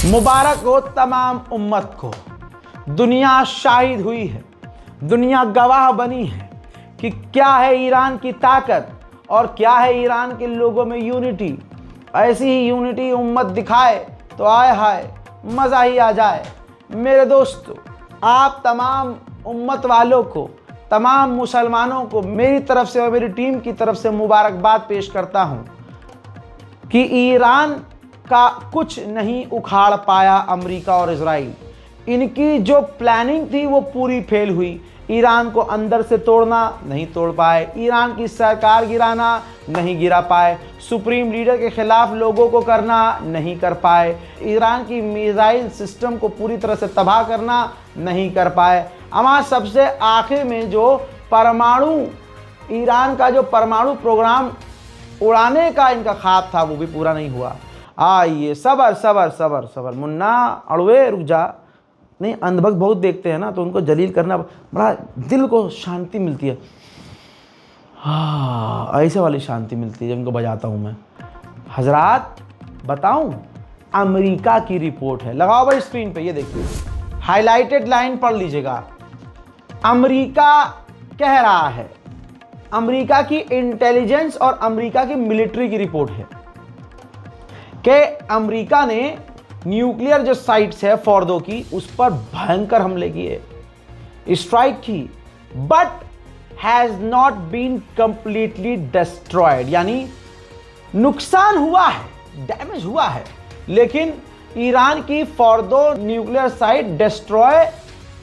मुबारक हो तमाम उम्मत को। दुनिया शाहिद हुई है, दुनिया गवाह बनी है कि क्या है ईरान की ताकत और क्या है ईरान के लोगों में यूनिटी। ऐसी ही यूनिटी उम्मत दिखाए तो आए हाय मज़ा ही आ जाए। मेरे दोस्तों, आप तमाम उम्मत वालों को, तमाम मुसलमानों को मेरी तरफ से और मेरी टीम की तरफ से मुबारकबाद पेश करता हूँ कि ईरान का कुछ नहीं उखाड़ पाया अमेरिका और इजराइल। इनकी जो प्लानिंग थी वो पूरी फेल हुई। ईरान को अंदर से तोड़ना नहीं तोड़ पाए, ईरान की सरकार गिराना नहीं गिरा पाए, सुप्रीम लीडर के खिलाफ लोगों को करना नहीं कर पाए, ईरान की मिसाइल सिस्टम को पूरी तरह से तबाह करना नहीं कर पाए। अमा सबसे आखिर में जो परमाणु, ईरान का जो परमाणु प्रोग्राम उड़ाने का इनका ख्वाब था वो भी पूरा नहीं हुआ। आइए सबर सबर सबर सबर मुन्ना अड़वे रुक जा। नहीं, अंधभक्त बहुत देखते हैं ना, तो उनको जलील करना बड़ा दिल को शांति मिलती है। हाँ, ऐसे वाली शांति मिलती है जब इनको बजाता हूँ मैं। हजरात बताऊँ, अमेरिका की रिपोर्ट है, लगाओ भाई स्क्रीन पे, ये देखिए हाईलाइटेड लाइन पढ़ लीजिएगा। अमेरिका कह रहा है, अमेरिका की इंटेलिजेंस और अमेरिका की मिलिट्री की रिपोर्ट है कि अमेरिका ने न्यूक्लियर जो साइट्स है फोर्दो की, उस पर भयंकर हमले किए, स्ट्राइक की, but has not been completely destroyed, यानी नुकसान हुआ है, डैमेज हुआ है, लेकिन ईरान की फोर्दो न्यूक्लियर साइट डिस्ट्रॉय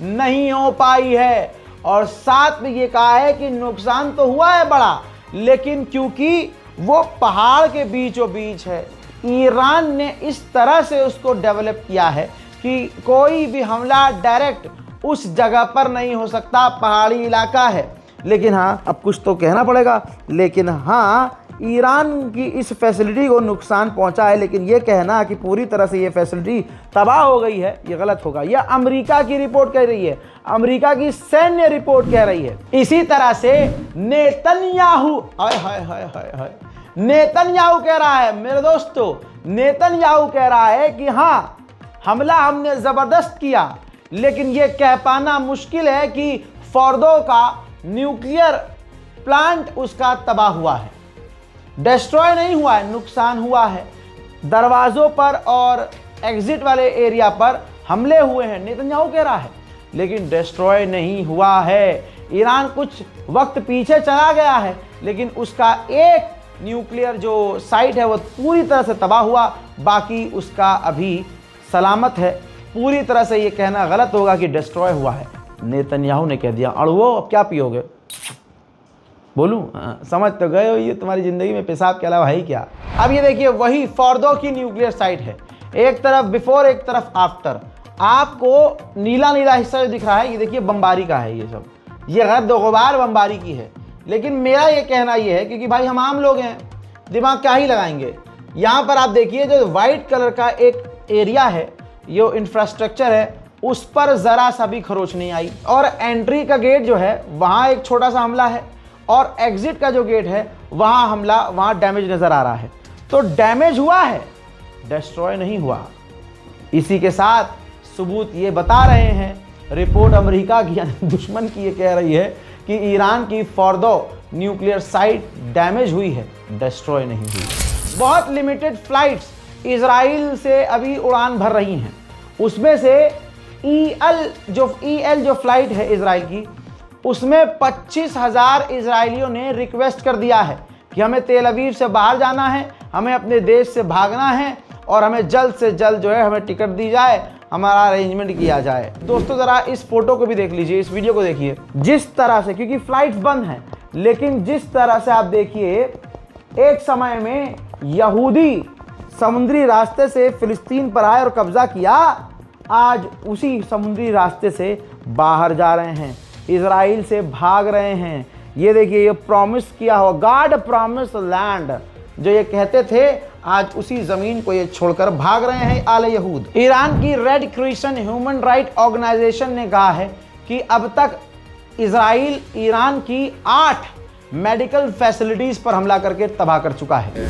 नहीं हो पाई है। और साथ में ये कहा है कि नुकसान तो हुआ है बड़ा, लेकिन क्योंकि वो पहाड़ के बीचों बीच है, ईरान ने इस तरह से उसको डेवलप किया है कि कोई भी हमला डायरेक्ट उस जगह पर नहीं हो सकता, पहाड़ी इलाका है। लेकिन हाँ, अब कुछ तो कहना पड़ेगा, लेकिन हाँ, ईरान की इस फैसिलिटी को नुकसान पहुंचा है, लेकिन ये कहना कि पूरी तरह से ये फैसिलिटी तबाह हो गई है, ये गलत होगा। यह अमेरिका की रिपोर्ट कह रही है, अमेरिका की सैन्य रिपोर्ट कह रही है। इसी तरह से नेतन्याहू, हाय हाय हाय हाय हाय, नेतन्याहू कह रहा है, मेरे दोस्तों, नेतन्याहू कह रहा है कि हाँ, हमला हमने जबरदस्त किया, लेकिन यह कह पाना मुश्किल है कि फोर्दो का न्यूक्लियर प्लांट उसका तबाह हुआ है, डिस्ट्रॉय नहीं हुआ है, नुकसान हुआ है। दरवाज़ों पर और एग्जिट वाले एरिया पर हमले हुए हैं, नेतन्याहू कह रहा है, लेकिन डिस्ट्रॉय नहीं हुआ है। ईरान कुछ वक्त पीछे चला गया है, लेकिन उसका एक न्यूक्लियर जो साइट है वो पूरी तरह से तबाह हुआ, बाकी उसका अभी सलामत है। पूरी तरह से ये कहना गलत होगा कि डिस्ट्रॉय हुआ है। नेतन्याहू ने कह दिया, अड़वो अब क्या पियोगे, बोलूं? समझ तो गए हो, ये तुम्हारी ज़िंदगी में पेशाब के अलावा है ही क्या। अब ये देखिए, वही फोर्दो की न्यूक्लियर साइट है, एक तरफ बिफोर एक तरफ आफ्टर। आपको नीला नीला हिस्सा जो दिख रहा है, ये देखिए बमबारी का है, ये सब ये गर्द गुबार बमबारी की है। लेकिन मेरा ये कहना ये है, क्योंकि भाई हम आम लोग हैं, दिमाग क्या ही लगाएंगे। यहाँ पर आप देखिए जो वाइट कलर का एक एरिया है, ये इंफ्रास्ट्रक्चर है, उस पर ज़रा सा भी खरोच नहीं आई। और एंट्री का गेट जो है वहाँ एक छोटा सा हमला है, और एग्जिट का जो गेट है वहाँ हमला, वहाँ डैमेज नज़र आ रहा है। तो डैमेज हुआ है, डिस्ट्रॉय नहीं हुआ। इसी के साथ सबूत ये बता रहे हैं, रिपोर्ट अमेरिका की यानी दुश्मन की ये कह रही है कि ईरान की फोर्दो न्यूक्लियर साइट डैमेज हुई है, डिस्ट्रॉय नहीं हुई। बहुत लिमिटेड फ्लाइट्स इजराइल से अभी उड़ान भर रही हैं, उसमें से ईएल जो फ्लाइट है इजराइल की, उसमें 25,000 इजरायलियों ने रिक्वेस्ट कर दिया है कि हमें तेल अवीव से बाहर जाना है, हमें अपने देश से भागना है, और हमें जल्द से जल्द जो है हमें टिकट दी जाए, हमारा अरेंजमेंट किया जाए। दोस्तों ज़रा इस फोटो को भी देख लीजिए, इस वीडियो को देखिए, जिस तरह से, क्योंकि फ्लाइट्स बंद हैं, लेकिन जिस तरह से आप देखिए, एक समय में यहूदी समुद्री रास्ते से फिलिस्तीन पर आए और कब्जा किया, आज उसी समुद्री रास्ते से बाहर जा रहे हैं, इजराइल से भाग रहे हैं। ये देखिए, ये प्रॉमिस किया हुआ गॉड प्रॉमिस लैंड जो ये कहते थे, आज उसी जमीन को ये छोड़कर भाग रहे हैं आले यहूद। ईरान की Red Crescent human right organization ने कहा है कि अब तक इजराइल ईरान की 8 मेडिकल फैसिलिटीज पर हमला करके तबाह कर चुका है।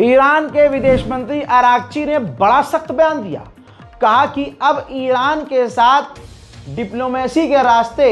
ईरान के विदेश मंत्री अराक्ची ने बड़ा सख्त बयान दिया, कहा कि अब ईरान के साथ डिप्लोमेसी के रास्ते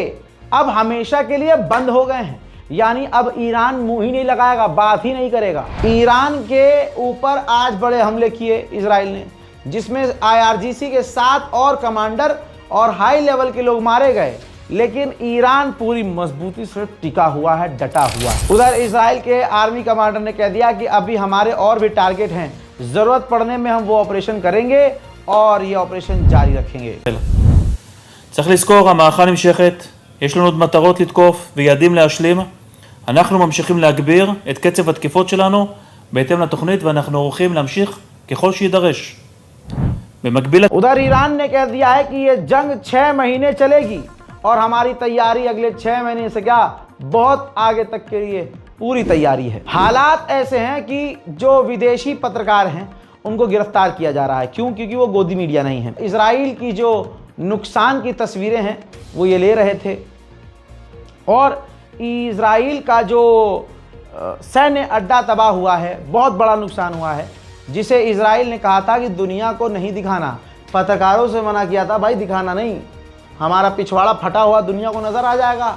अब हमेशा के लिए बंद हो गए हैं। यानी अब ईरान मुंह ही नहीं लगाएगा, बात ही नहीं करेगा। ईरान के ऊपर आज बड़े हमले किए इजराइल ने, जिसमें IRGC के 7 और कमांडर और हाई लेवल के लोग मारे गए, लेकिन ईरान पूरी मजबूती से टिका हुआ है, डटा हुआ है। उधर इजराइल के आर्मी कमांडर ने कह दिया कि अभी हमारे और भी टारगेट हैं, ज़रूरत पड़ने में हम वो ऑपरेशन करेंगे और ये ऑपरेशन जारी रखेंगे। צריך לזכור, המערכה נמשכת, יש לנו עוד מטרות לתקוף ויעדים להשלים. אנחנו ממשיכים להגביר את קצב התקיפות שלנו בהתאם לתוכנית, ואנחנו ערוכים להמשיך ככל שידרש. במקביל, उधर ईरान ने कह दिया है कि ये जंग 6 महीने चलेगी और हमारी तैयारी अगले 6 महीने से क्या बहुत आगे तक के लिए पूरी तैयारी है। हालात ऐसे हैं कि जो विदेशी पत्रकार हैं उनको गिरफ्तार किया जा रहा है। क्यों? क्योंकि वो गोदी मीडिया नहीं है। इजराइल की जो नुकसान की तस्वीरें हैं वो ये ले रहे थे, और इजराइल का जो सैन्य अड्डा तबाह हुआ है, बहुत बड़ा नुकसान हुआ है, जिसे इजराइल ने कहा था कि दुनिया को नहीं दिखाना। पत्रकारों से मना किया था, भाई दिखाना नहीं, हमारा पिछवाड़ा फटा हुआ दुनिया को नज़र आ जाएगा,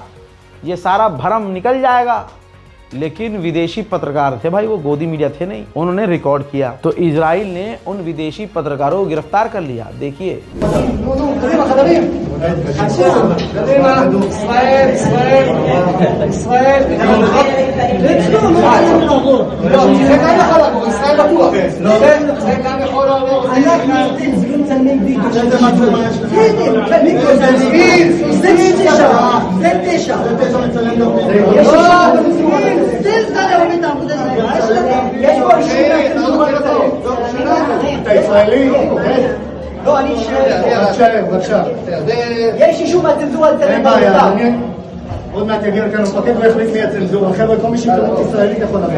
ये सारा भरम निकल जाएगा। लेकिन विदेशी पत्रकार थे भाई, वो गोदी मीडिया थे नहीं, उन्होंने रिकॉर्ड किया। तो इजराइल ने उन विदेशी पत्रकारों को गिरफ्तार कर लिया। देखिए, לא, אני בבקשה. יש אישור מהצנזורה לצלם בעמותה. עוד מעט יגיע כאן המפקד ויחליט מי הצנזורה. חבר'ה, כל מי שעיתונות ישראלית יכול לבוא.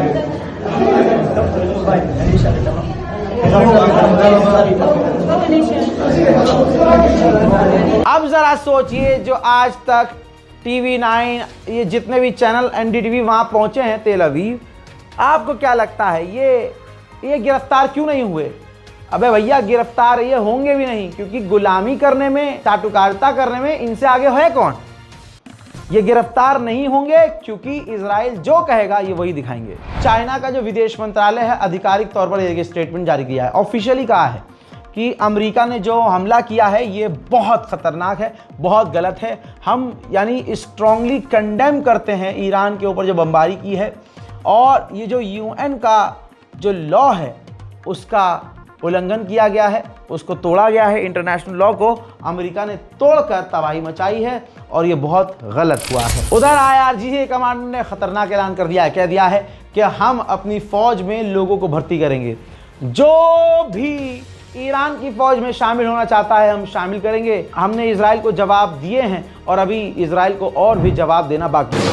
अब जरा सोचिए, जो आज तक TV9 ये जितने भी चैनल NDTV वहां पहुंचे हैं तेल अवीव, आपको क्या लगता है ये गिरफ्तार क्यों नहीं हुए? अबे भैया, गिरफ्तार ये होंगे भी नहीं, क्योंकि गुलामी करने में, चाटुकारिता करने में इनसे आगे है कौन? ये गिरफ्तार नहीं होंगे क्योंकि इजराइल जो कहेगा ये वही दिखाएंगे। चाइना का जो विदेश मंत्रालय है आधिकारिक तौर पर एक स्टेटमेंट जारी किया है, ऑफिशियली कहा है कि अमेरिका ने जो हमला किया है ये बहुत खतरनाक है, बहुत गलत है। हम यानी स्ट्रांगली कंडेम करते हैं ईरान के ऊपर जो बमबारी की है, और ये जो UN का जो लॉ है उसका उल्लंघन किया गया है, उसको तोड़ा गया है। इंटरनेशनल लॉ को अमेरिका ने तोड़कर तबाही मचाई है और ये बहुत गलत हुआ है। उधर IRGC कमांडर ने खतरनाक ऐलान कर दिया है, कह दिया है कि हम अपनी फौज में लोगों को भर्ती करेंगे, जो भी ईरान की फौज में शामिल होना चाहता है हम शामिल करेंगे। हमने इजराइल को जवाब दिए हैं और अभी इजराइल को और भी जवाब देना बाकी है।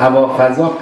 हवा फजा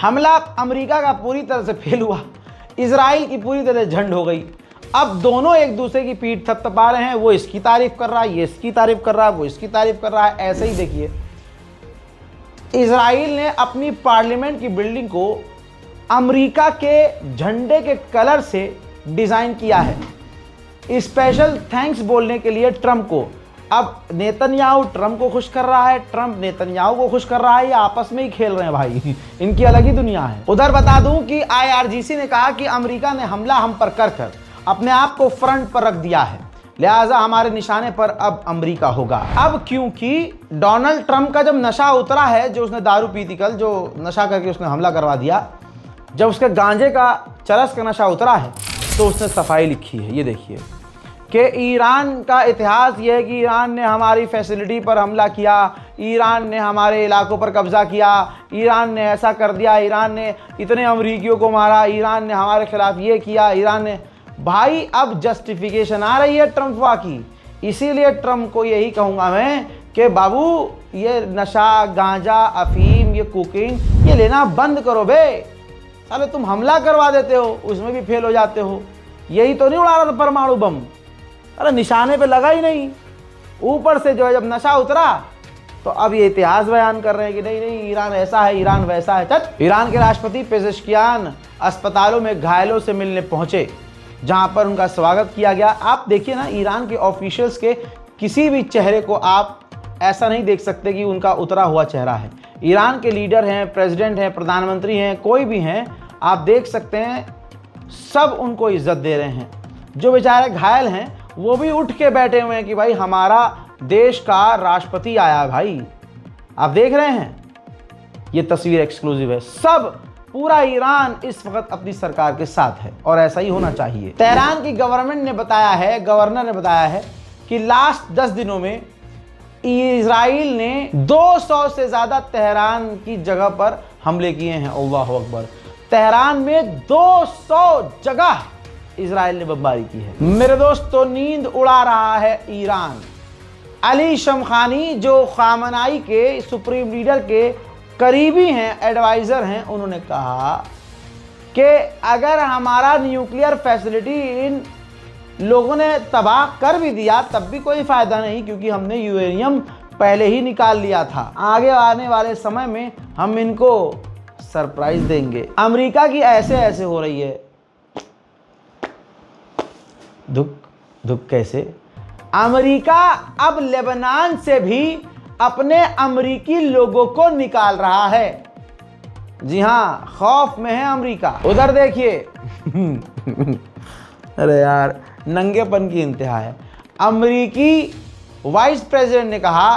हमला अमेरिका का पूरी तरह से फेल हुआ, इजराइल की पूरी तरह झंड हो गई। अब दोनों एक दूसरे की पीठ थपथपा रहे हैं, वो इसकी तारीफ कर रहा है, ये इसकी तारीफ कर रहा है, वो इसकी तारीफ कर रहा है। ऐसे ही देखिए, इजराइल ने अपनी पार्लियामेंट की बिल्डिंग को अमेरिका के झंडे के कलर से डिजाइन किया है, स्पेशल थैंक्स बोलने के लिए ट्रंप को। अब नेतन्याहू ट्रंप को खुश कर रहा है, ट्रंप नेतन्याहू को खुश कर रहा है, ये आपस में ही खेल रहे हैं भाई, इनकी अलग ही दुनिया है। उधर बता दूं कि IRGC ने कहा कि अमेरिका ने हमला हम पर कर अपने आप को फ्रंट पर रख दिया है, लिहाजा हमारे निशाने पर अब अमेरिका होगा। अब क्योंकि डोनाल्ड ट्रंप का जब नशा उतरा है, जो उसने दारू पी थी कल, जो नशा करके उसने हमला करवा दिया, जब उसके गांजे का चरस का नशा उतरा है तो उसने सफाई लिखी है। ये देखिए कि ईरान का इतिहास ये है कि ईरान ने हमारी फैसिलिटी पर हमला किया, ईरान ने हमारे इलाकों पर कब्जा किया, ईरान ने ऐसा कर दिया, ईरान ने इतने अमरीकियों को मारा, ईरान ने हमारे खिलाफ ये किया, ईरान ने। भाई अब जस्टिफिकेशन आ रही है ट्रंप की, इसीलिए ट्रंप को यही कहूँगा मैं कि बाबू ये नशा, गांजा, अफीम, ये कोकीन, ये लेना बंद करो बे। साले तुम हमला करवा देते हो, उसमें भी फेल हो जाते हो। यही तो नहीं उड़ा रहा था परमाणु बम, अरे निशाने पे लगा ही नहीं, ऊपर से जो है जब नशा उतरा तो अब ये इतिहास बयान कर रहे हैं कि नहीं नहीं ईरान ऐसा है, ईरान वैसा है। चल, ईरान के राष्ट्रपति पेजेश्कियान अस्पतालों में घायलों से मिलने पहुंचे, जहां पर उनका स्वागत किया गया। आप देखिए ना, ईरान के ऑफिशियल्स के किसी भी चेहरे को आप ऐसा नहीं देख सकते कि उनका उतरा हुआ चेहरा है। ईरान के लीडर हैं, प्रेसिडेंट हैं, प्रधानमंत्री हैं, कोई भी हैं, आप देख सकते हैं सब उनको इज्जत दे रहे हैं। जो बेचारे घायल हैं वो भी उठ के बैठे हुए हैं कि भाई हमारा देश का राष्ट्रपति आया है। भाई आप देख रहे हैं, ये तस्वीर एक्सक्लूसिव है। सब पूरा ईरान इस वक्त अपनी सरकार के साथ है और ऐसा ही होना चाहिए। तेहरान की गवर्नमेंट ने बताया है, गवर्नर ने बताया है कि लास्ट 10 दिनों में इजराइल ने 200 से ज्यादा तेहरान की जगह पर हमले किए हैं। अल्लाह अकबर, तेहरान में 200 जगह इजराइल ने बमबारी की है। मेरे दोस्तों, नींद उड़ा रहा है ईरान। अली शमखानी जो खामनाई के सुप्रीम लीडर के करीबी हैं, एडवाइजर हैं, उन्होंने कहा कि अगर हमारा न्यूक्लियर फैसिलिटी इन लोगों ने तबाह कर भी दिया तब भी कोई फायदा नहीं, क्योंकि हमने यूरेनियम पहले ही निकाल लिया था। आगे आने वाले समय में हम इनको सरप्राइज देंगे। अमेरिका की ऐसे हो रही है, दुख कैसे? अमेरिका अब लेबनान से भी अपने अमेरिकी लोगों को निकाल रहा है। जी हां, खौफ में है अमेरिका। उधर देखिए अरे यार, नंगेपन की इंतहा है। अमेरिकी वाइस प्रेसिडेंट ने कहा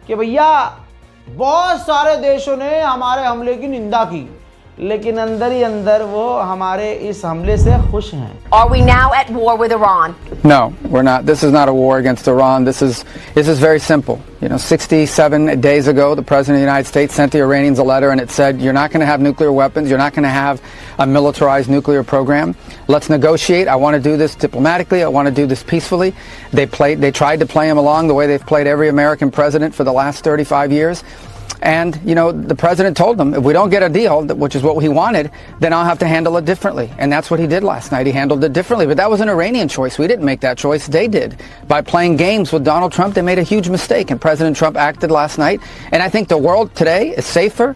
कि भैया बहुत सारे देशों ने हमारे हमले की निंदा की, लेकिन अंदर ही अंदर वो हमारे इस हमले से खुश हैं। Are we now at war with Iran? No, we're not. This is not a war against Iran. This is very simple. 67 days ago, the President of the United States sent the Iranians a letter and it said, you're not going to have nuclear weapons. You're not going to have a militarized nuclear program. Let's negotiate. I want to do this diplomatically. I want to do this peacefully. They tried to play him along the way they've played every American president for the last 35 years. And, the president told them, if we don't get a deal, which is what he wanted, then I'll have to handle it differently. And that's what he did last night. He handled it differently. But that was an Iranian choice. We didn't make that choice. They did. By playing games with Donald Trump, they made a huge mistake. And President Trump acted last night. And I think the world today is safer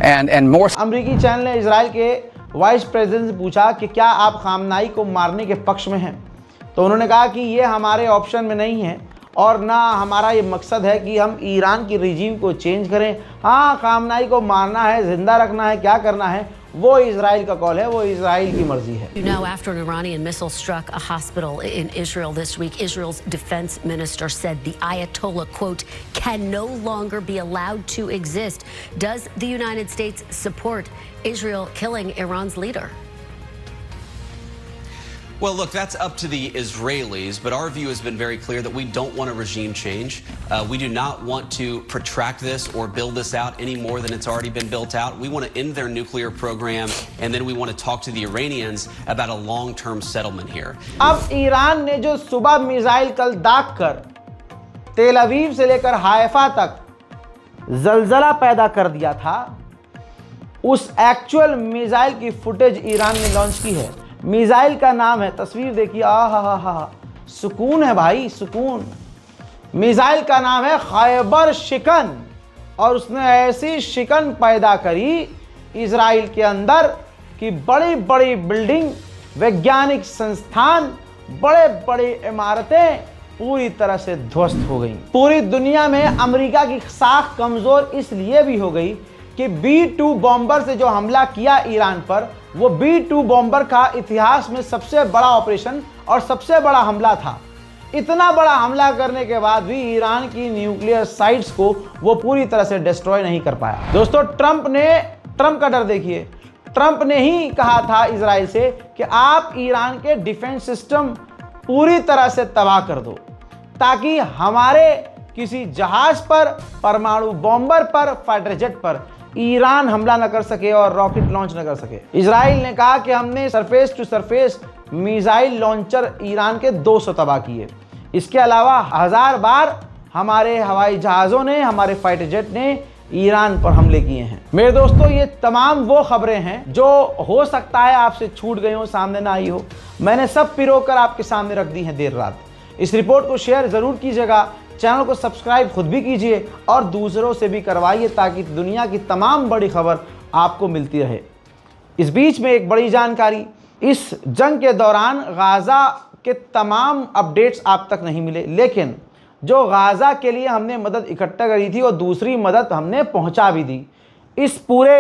and more... अमेरिकी channel ने Israel के vice president से पूछा कि क्या आप खामनाई को मारने के पक्ष में हैं? तो उन्होंने कहा कि ये हमारे ऑप्शन में नहीं है और ना हमारा ये मकसद है कि हम ईरान की रिजीम को चेंज करें। हाँ, खामनाई को मारना है, जिंदा रखना है, क्या करना है, वो इजराइल का कॉल है, वो इजराइल की मर्जी है। After an Iranian missile struck a hospital in Israel this week, Israel's defense minister said the Ayatollah, quote, can no longer be allowed to exist. Does the United States support Israel killing Iran's leader? Well, look, that's up to the Israelis, but our view has been very clear that we don't want a regime change. We do not want to protract this or build this out any more than it's already been built out. We want to end their nuclear program, and then we want to talk to the Iranians about a long-term settlement here. अब Iran ने जो सुबह missile कल दाग कर तेल अवीव से लेकर हाइफा तक जलजला पैदा कर दिया था, उस एक्चुअल मिसाइल की फुटेज ईरान ने लॉन्च की है। मिसाइल का नाम है, तस्वीर देखिए, हा, सुकून है भाई, सुकून। मिसाइल का नाम है खैबर शिकन और उसने ऐसी शिकन पैदा करी इजराइल के अंदर कि बड़ी बड़ी बिल्डिंग, वैज्ञानिक संस्थान, बड़े बड़ी इमारतें पूरी तरह से ध्वस्त हो गई। पूरी दुनिया में अमेरिका की साख कमजोर इसलिए भी हो गई कि B-2 बॉम्बर से जो हमला किया ईरान पर, वो B-2 बॉम्बर का इतिहास में सबसे बड़ा ऑपरेशन और सबसे बड़ा हमला था। इतना बड़ा हमला करने के बाद भी ईरान की न्यूक्लियर साइट्स को वो पूरी तरह से डिस्ट्रॉय नहीं कर पाया। दोस्तों, ट्रंप का डर देखिए। ट्रंप ने ही कहा था इजराइल से कि आप ईरान के डिफेंस सिस्टम पूरी तरह से तबाह कर दो, ताकि हमारे किसी जहाज पर, परमाणु बॉम्बर पर, फाइटर जेट पर ईरान हमला न कर सके और रॉकेट लॉन्च न कर सके। इजराइल ने कहा कि हमने surface to surface missile launcher Iran के 200 तबाह किए। इसके अलावा 1000 बार हमारे हवाई जहाज़ों ने, हमारे फाइटर जेट ने ईरान पर हमले किए हैं। मेरे दोस्तों, ये तमाम वो खबरें हैं जो हो सकता है आपसे छूट गई हो, सामने ना आई हो। मैंने सब पिरोकर आपके सामने रख दी हैं देर रात। इस रिपोर्ट को शेयर ज़रूर कीजिएगा, चैनल को सब्सक्राइब खुद भी कीजिए और दूसरों से भी करवाइए, ताकि दुनिया की तमाम बड़ी खबर आपको मिलती रहे। इस बीच में एक बड़ी जानकारी, इस जंग के दौरान गाज़ा के तमाम अपडेट्स आप तक नहीं मिले, लेकिन जो गाज़ा के लिए हमने मदद इकट्ठा करी थी और दूसरी मदद हमने पहुंचा भी दी। इस पूरे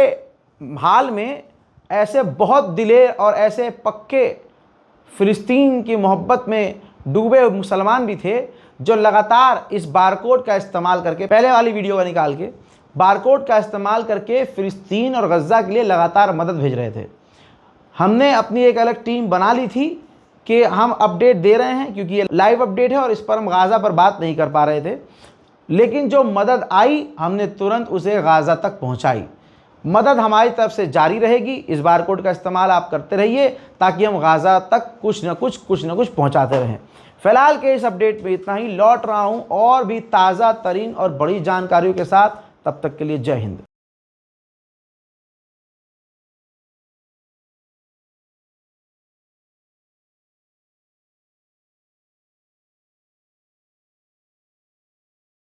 हाल में ऐसे बहुत दिलेर और ऐसे पक्के फ़िलिस्तीन की मोहब्बत में डूबे मुसलमान भी थे, जो लगातार इस बारकोड का इस्तेमाल करके, पहले वाली वीडियो का निकाल के बारकोड का इस्तेमाल करके फ़िलिस्तीन और गज़ा के लिए लगातार मदद भेज रहे थे। हमने अपनी एक अलग टीम बना ली थी कि हम अपडेट दे रहे हैं, क्योंकि ये लाइव अपडेट है और इस पर हम गाज़ा पर बात नहीं कर पा रहे थे। लेकिन जो मदद आई, हमने तुरंत उसे गाज़ा तक पहुंचाई। मदद हमारी तरफ से जारी रहेगी। इस बारकोड का इस्तेमाल आप करते रहिए, ताकि हम गाज़ा तक कुछ न कुछ पहुंचाते रहें। फिलहाल के इस अपडेट में इतना ही। लौट रहा हूं और भी ताज़ा तरीन और बड़ी जानकारियों के साथ। तब तक के लिए जय हिंद।